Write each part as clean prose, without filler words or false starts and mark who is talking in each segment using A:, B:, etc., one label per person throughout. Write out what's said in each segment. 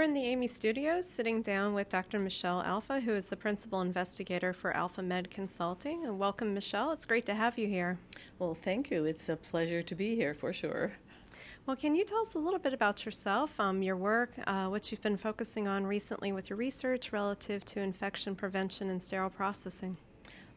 A: We're in the AAMI studios sitting down with Dr. Michelle Alfa, who is the principal investigator for Alpha Med Consulting. And welcome, Michelle. It's great to have you here.
B: Well, thank you. It's a pleasure to be here for sure.
A: Well, can you tell us a little bit about yourself, your work, what you've been focusing on recently with your research relative to infection prevention and sterile processing?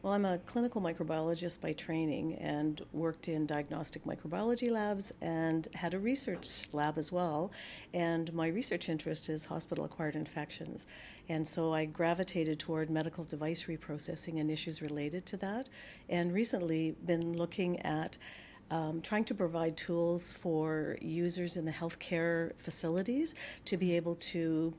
B: Well, I'm a clinical microbiologist by training and worked in diagnostic microbiology labs and had a research lab as well. And my research interest is hospital-acquired infections. And so I gravitated toward medical device reprocessing and issues related to that. And recently been looking at trying to provide tools for users in the healthcare facilities to be able to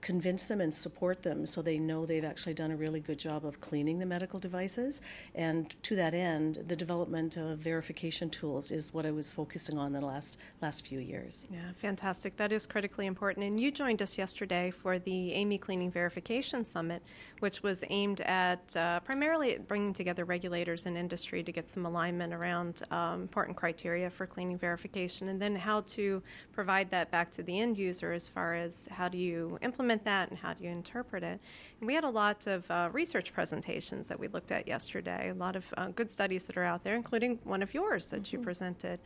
B: convince them and support them so they know they've actually done a really good job of cleaning the medical devices. And to that end, the development of verification tools is what I was focusing on the last few years.
A: Yeah, fantastic. That is critically important. And you joined us yesterday for the AAMI Cleaning Verification Summit, which was aimed at primarily at bringing together regulators and industry to get some alignment around important criteria for cleaning verification, and then how to provide that back to the end user as far as how do you implement that and how do you interpret it. And we had a lot of research presentations that we looked at yesterday, a lot of good studies that are out there, including one of yours that you presented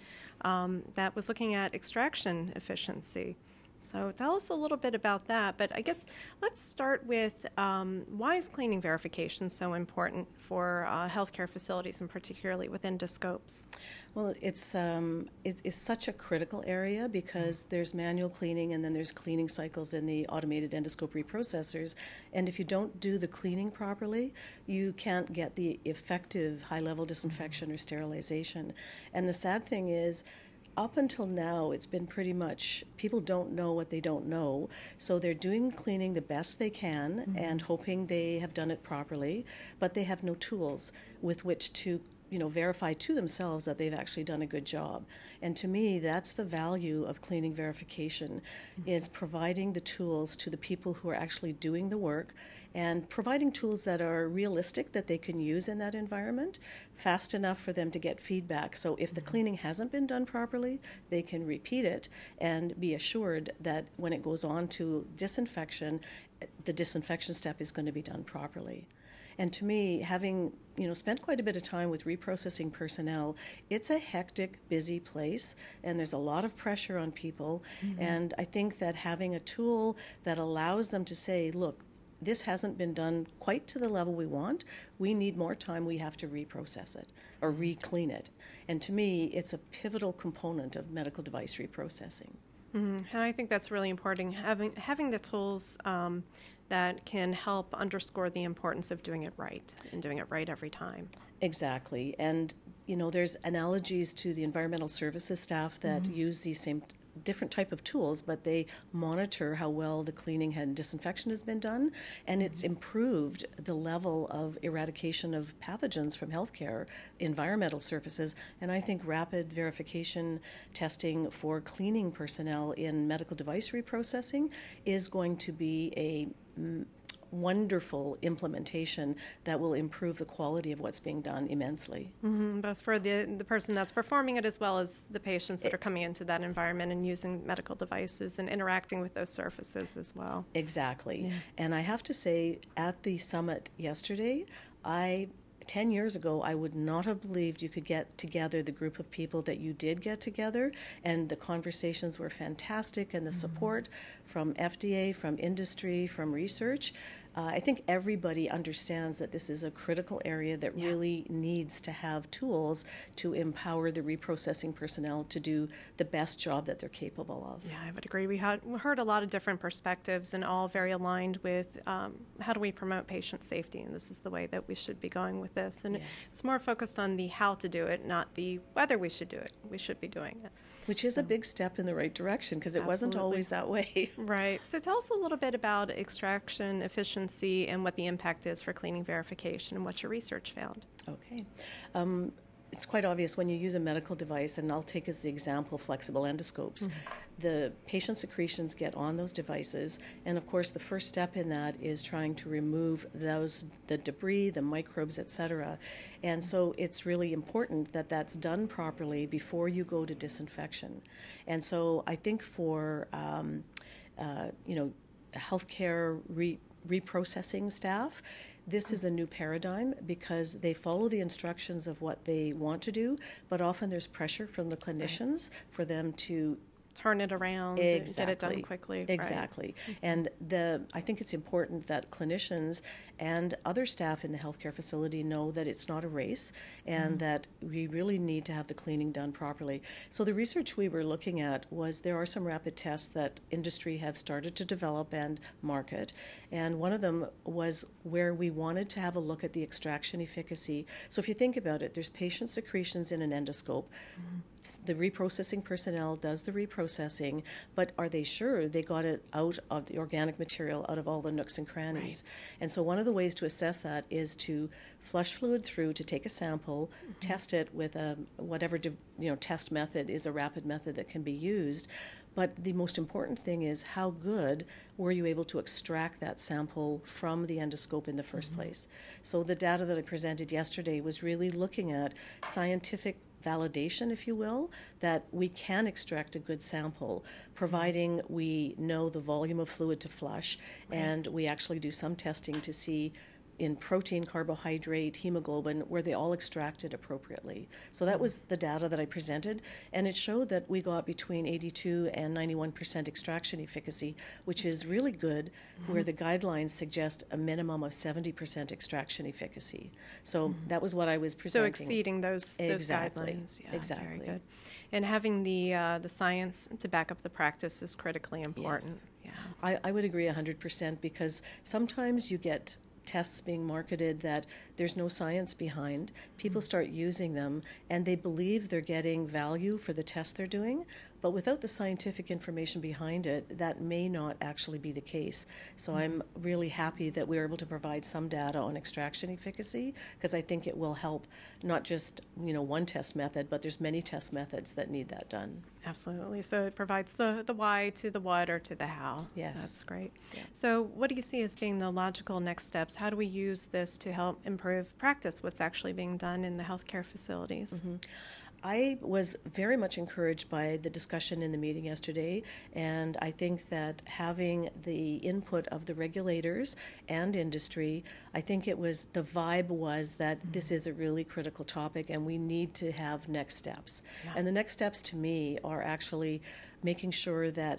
A: that was looking at extraction efficiency. So tell us a little bit about that, but I guess let's start with why is cleaning verification so important for healthcare facilities and particularly with endoscopes?
B: Well, it's such a critical area because there's manual cleaning and then there's cleaning cycles in the automated endoscope reprocessors. And if you don't do the cleaning properly, you can't get the effective high-level disinfection or sterilization. And the sad thing is, up until now, it's been pretty much people don't know what they don't know. So they're doing cleaning the best they can and hoping they have done it properly, but they have no tools with which to verify to themselves that they've actually done a good job. And to me, that's the value of cleaning verification, is providing the tools to the people who are actually doing the work and providing tools that are realistic that they can use in that environment, fast enough for them to get feedback. So if the cleaning hasn't been done properly, they can repeat it and be assured that when it goes on to disinfection, the disinfection step is going to be done properly. And to me, having spent quite a bit of time with reprocessing personnel, it's a hectic, busy place, and there's a lot of pressure on people. And I think that having a tool that allows them to say, look, this hasn't been done quite to the level we want. We need more time. We have to reprocess it or re-clean it. And to me, it's a pivotal component of medical device reprocessing.
A: And I think that's really important, having the tools that can help underscore the importance of doing it right and doing it right every time.
B: Exactly. And, there's analogies to the environmental services staff that use these same different type of tools, but they monitor how well the cleaning and disinfection has been done, and it's improved the level of eradication of pathogens from healthcare environmental surfaces. And I think rapid verification testing for cleaning personnel in medical device reprocessing is going to be a wonderful implementation that will improve the quality of what's being done immensely.
A: Both for the person that's performing it as well as the patients that are coming into that environment and using medical devices and interacting with those surfaces as well.
B: Exactly. Yeah. And I have to say, at the summit yesterday, 10 years ago, I would not have believed you could get together the group of people that you did get together, and the conversations were fantastic, and the support from FDA, from industry, from research. I think everybody understands that this is a critical area that really needs to have tools to empower the reprocessing personnel to do the best job that they're capable of.
A: Yeah, I would agree. We heard a lot of different perspectives and all very aligned with how do we promote patient safety, and this is the way that we should be going with this. And it's more focused on the how to do it, not the whether we should do it. We should be doing it.
B: Which is a big step in the right direction because it wasn't always that way.
A: Right. So tell us a little bit about extraction efficiency and what the impact is for cleaning verification and what your research found.
B: Okay. It's quite obvious when you use a medical device, and I'll take as the example flexible endoscopes. The patient secretions get on those devices, and of course the first step in that is trying to remove the debris, the microbes, etc. And so it's really important that that's done properly before you go to disinfection. And so I think for healthcare reprocessing staff. This is a new paradigm because they follow the instructions of what they want to do, but often there's pressure from the clinicians for them to
A: turn it around and get it done quickly.
B: Exactly.
A: Right.
B: And I think it's important that clinicians and other staff in the healthcare facility know that it's not a race and that we really need to have the cleaning done properly. So the research we were looking at was there are some rapid tests that industry have started to develop and market. And one of them was where we wanted to have a look at the extraction efficacy. So if you think about it, there's patient secretions in an endoscope. The reprocessing personnel does the reprocessing, but are they sure they got it out of the organic material, out of all the nooks and crannies? Right. And so one of the ways to assess that is to flush fluid through, to take a sample, test it with whatever test method is a rapid method that can be used. But the most important thing is how good were you able to extract that sample from the endoscope in the first place? So the data that I presented yesterday was really looking at scientific validation, if you will, that we can extract a good sample, providing we know the volume of fluid to flush, and we actually do some testing to see in protein, carbohydrate, hemoglobin, were they all extracted appropriately. So that was the data that I presented, and it showed that we got between 82 and 91% extraction efficacy, which is really good, where the guidelines suggest a minimum of 70% extraction efficacy. So that was what I was presenting.
A: So exceeding those guidelines. Yeah,
B: exactly.
A: Very good. And having the science to back up the practice is critically important.
B: Yes. Yeah. I would agree 100% because sometimes you get tests being marketed that there's no science behind. People start using them and they believe they're getting value for the test they're doing, but without the scientific information behind it, that may not actually be the case. So I'm really happy that we were able to provide some data on extraction efficacy because I think it will help not just one test method, but there's many test methods that need that done.
A: Absolutely. So it provides the why to the what or to the how.
B: Yes.
A: So that's great.
B: Yeah.
A: So what do you see as being the logical next steps? How do we use this to help improve practice, what's actually being done in the healthcare facilities?
B: I was very much encouraged by the discussion in the meeting yesterday, and I think that having the input of the regulators and industry, I think the vibe was that this is a really critical topic and we need to have next steps. Yeah. And the next steps to me are actually making sure that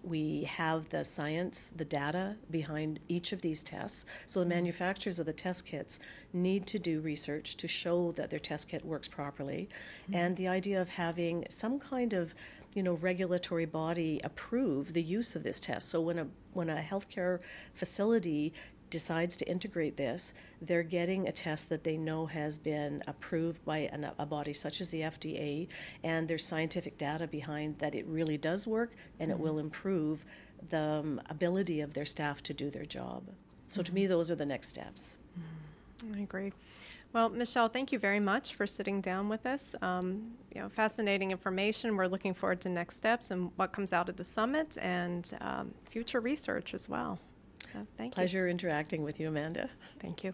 B: we have the science, the data behind each of these tests. So the manufacturers of the test kits need to do research to show that their test kit works properly. And the idea of having some kind of regulatory body approve the use of this test. So when a healthcare facility decides to integrate this, they're getting a test that they know has been approved by a body such as the FDA, and there's scientific data behind that it really does work and it will improve the ability of their staff to do their job. So to me, those are the next steps.
A: I agree. Well, Michelle, thank you very much for sitting down with us. Fascinating information. We're looking forward to next steps and what comes out of the summit and future research as well. So thank you.
B: Pleasure interacting with you, Amanda.
A: Thank you.